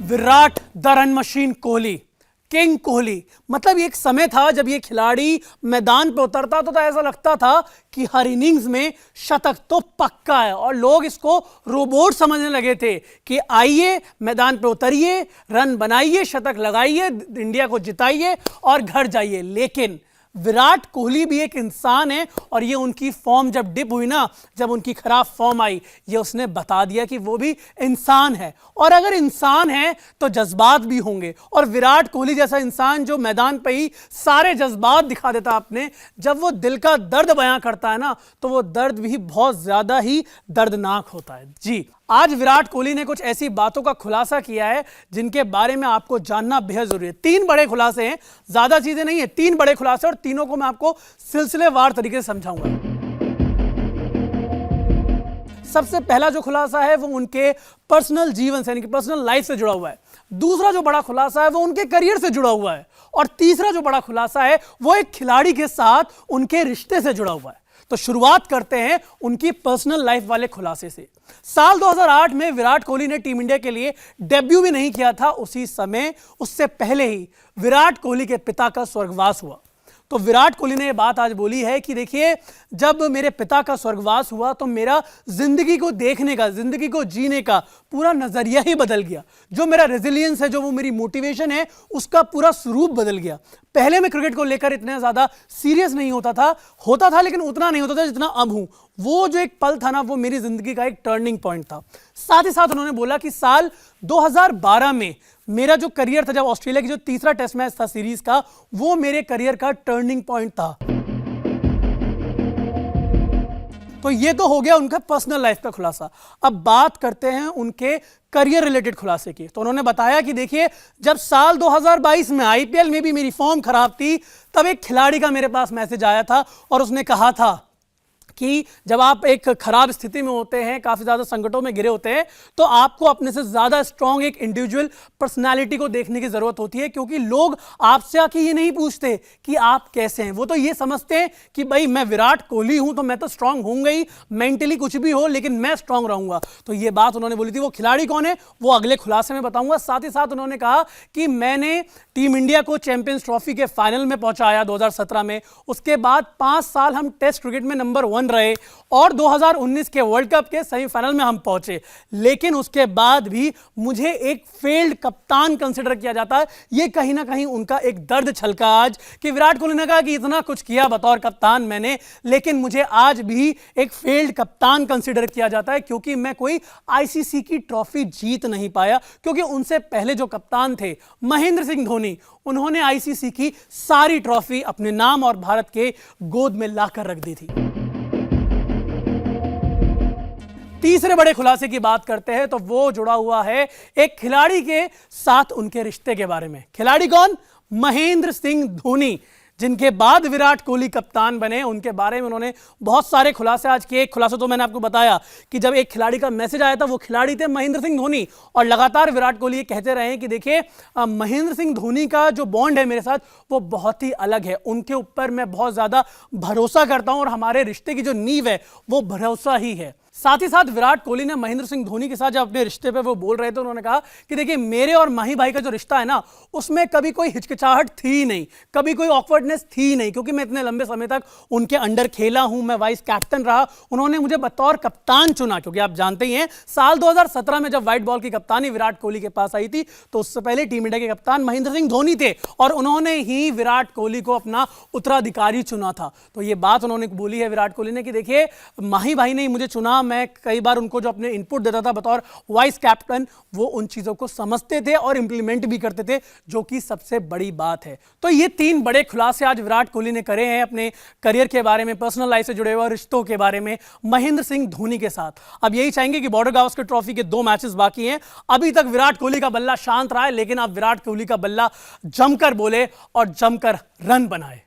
Virat the run machine Kohli, king Kohli. मतलब एक समय था जब ये खिलाड़ी मैदान पे उतरता तो ऐसा लगता था कि हर इनिंग्स में शतक तो पक्का है और लोग इसको रोबोट समझने लगे थे कि आइए मैदान पे उतरिए, रन बनाइए, शतक लगाइए, इंडिया को जिताइए और घर जाइए। लेकिन विराट कोहली भी एक इंसान है और ये उनकी फॉर्म जब डिप हुई ना, जब उनकी खराब फॉर्म आई, ये उसने बता दिया कि वो भी इंसान है और अगर इंसान है तो जज्बात भी होंगे। और विराट कोहली जैसा इंसान जो मैदान पे ही सारे जज्बात दिखा देता अपने, जब वो दिल का दर्द बयां करता है ना, तो वो दर्द भी बहुत ज्यादा ही दर्दनाक होता है। जी, आज विराट कोहली ने कुछ ऐसी बातों का खुलासा किया है जिनके बारे में आपको जानना बेहद जरूरी है। 3 बड़े खुलासे हैं, ज्यादा चीजें नहीं है, 3 बड़े खुलासे और तीनों को मैं आपको सिलसिलेवार तरीके से समझाऊंगा। सबसे पहला जो खुलासा है वो उनके पर्सनल जीवन से, यानी कि पर्सनल लाइफ से जुड़ा हुआ है। दूसरा जो बड़ा खुलासा है वो उनके करियर से जुड़ा हुआ है और तीसरा जो बड़ा खुलासा है वो एक खिलाड़ी के साथ उनके रिश्ते से जुड़ा हुआ है। तो शुरुआत करते हैं उनकी पर्सनल लाइफ वाले खुलासे से। साल 2008 में विराट कोहली ने टीम इंडिया के लिए डेब्यू भी नहीं किया था। उसी समय, उससे पहले ही विराट कोहली के पिता का स्वर्गवास हुआ। तो विराट कोहली ने यह बात आज बोली है कि देखिए, जब मेरे पिता का स्वर्गवास हुआ तो मेरा जिंदगी को देखने का, जिंदगी को जीने का पूरा नजरिया ही बदल गया। जो मेरा रेजिलियंस है, जो वो मेरी मोटिवेशन है, उसका पूरा स्वरूप बदल गया। पहले मैं क्रिकेट को लेकर इतना ज्यादा सीरियस नहीं होता था लेकिन उतना नहीं होता था जितना अब हूं। वो जो एक पल था ना, वो मेरी जिंदगी का एक टर्निंग पॉइंट था। साथ ही साथ उन्होंने बोला कि साल 2012 में मेरा जो करियर था, जब ऑस्ट्रेलिया की जो तीसरा टेस्ट मैच था सीरीज का, वो मेरे करियर का टर्निंग पॉइंट था। तो ये तो हो गया उनका पर्सनल लाइफ का खुलासा। अब बात करते हैं उनके करियर रिलेटेड खुलासे की। तो उन्होंने बताया कि देखिए, जब साल 2022 में आईपीएल में भी मेरी फॉर्म खराब थी, तब एक खिलाड़ी का मेरे पास मैसेज आया था और उसने कहा था कि जब आप एक खराब स्थिति में होते हैं, काफी ज्यादा संकटों में घिरे होते हैं, तो आपको अपने से ज्यादा स्ट्रांग एक इंडिविजुअल पर्सनालिटी को देखने की जरूरत होती है, क्योंकि लोग आपसे आके ये नहीं पूछते कि आप कैसे हैं। वो तो ये समझते हैं कि भाई मैं विराट कोहली हूं तो मैं तो स्ट्रांग होऊंगा ही, मेंटली कुछ भी हो लेकिन मैं स्ट्रांग रहूंगा। तो ये बात उन्होंने बोली थी। वो खिलाड़ी कौन है वो अगले खुलासे में बताऊंगा। साथ ही साथ उन्होंने कहा कि मैंने टीम इंडिया को चैंपियंस ट्रॉफी के फाइनल में पहुंचाया 2017 में। उसके बाद 5 साल हम टेस्ट क्रिकेट में नंबर 1 रहे और 2019 के वर्ल्ड कप के सेमीफाइनल में हम पहुंचे। लेकिन उसके बाद भी मुझे एक फेल्ड कप्तान कंसीडर किया जाता है। ये कहीं ना कहीं उनका एक दर्द छलका आज कि विराट कोहली ने कहा कि इतना कुछ किया बतौर कप्तान मैंने, लेकिन मुझे आज भी एक फेल्ड कप्तान कंसीडर किया जाता है, क्योंकि मैं कोई आईसीसी की ट्रॉफी जीत नहीं पाया। क्योंकि उनसे पहले जो कप्तान थे महेंद्र सिंह धोनी, उन्होंने आईसीसी की सारी ट्रॉफी अपने नाम और भारत के गोद में लाकर रख दी थी। तीसरे बड़े खुलासे की बात करते हैं तो वो जुड़ा हुआ है एक खिलाड़ी के साथ उनके रिश्ते के बारे में। खिलाड़ी कौन? महेंद्र सिंह धोनी, जिनके बाद विराट कोहली कप्तान बने। उनके बारे में उन्होंने बहुत सारे खुलासे आज किए। एक खुलासा तो मैंने आपको बताया कि जब एक खिलाड़ी का मैसेज आया था, वो खिलाड़ी थे महेंद्र सिंह धोनी। और लगातार विराट कोहली ये कहते रहे हैं कि देखिए, महेंद्र सिंह धोनी का जो बॉन्ड है मेरे साथ, वो बहुत ही अलग है। उनके ऊपर मैं बहुत ज्यादा भरोसा करता हूं और हमारे रिश्ते की जो नींव है वो भरोसा ही है। साथ ही साथ विराट कोहली ने महेंद्र सिंह धोनी के साथ जब अपने रिश्ते पे वो बोल रहे थे, उन्होंने कहा कि देखिए, मेरे और माही भाई का जो रिश्ता है ना, उसमें कभी कोई हिचकिचाहट थी नहीं, कभी कोई ऑकवर्डनेस थी नहीं, क्योंकि मैं इतने लंबे समय तक उनके अंडर खेला हूं, मैं वाइस कैप्टन रहा, उन्होंने मुझे बतौर कप्तान चुना। क्योंकि आप जानते ही हैं, साल 2017 में जब व्हाइट बॉल की कप्तानी विराट कोहली के पास आई थी, तो उससे पहले टीम इंडिया के कप्तान महेंद्र सिंह धोनी थे और उन्होंने ही विराट कोहली को अपना उत्तराधिकारी चुना था। तो ये बात उन्होंने बोली है विराट कोहली ने कि देखिए, माही भाई ने मुझे चुना, मैं कई बार उनको जो अपने इनपुट देता था बतौर वाइस कैप्टन, वो उन चीजों को समझते थे और इंप्लीमेंट भी करते थे, जो कि सबसे बड़ी बात है। तो ये 3 बड़े खुलासे आज विराट कोहली ने करे हैं अपने करियर के बारे में, पर्सनल लाइफ से जुड़े हुए रिश्तों के बारे में महेंद्र सिंह धोनी के साथ। अब यही चाहेंगे कि बॉर्डर गावस्कर ट्रॉफी के 2 मैचेस बाकी हैं। अभी तक विराट कोहली का बल्ला शांत रहा है, लेकिन अब विराट कोहली का बल्ला जमकर बोले और जमकर रन बनाए।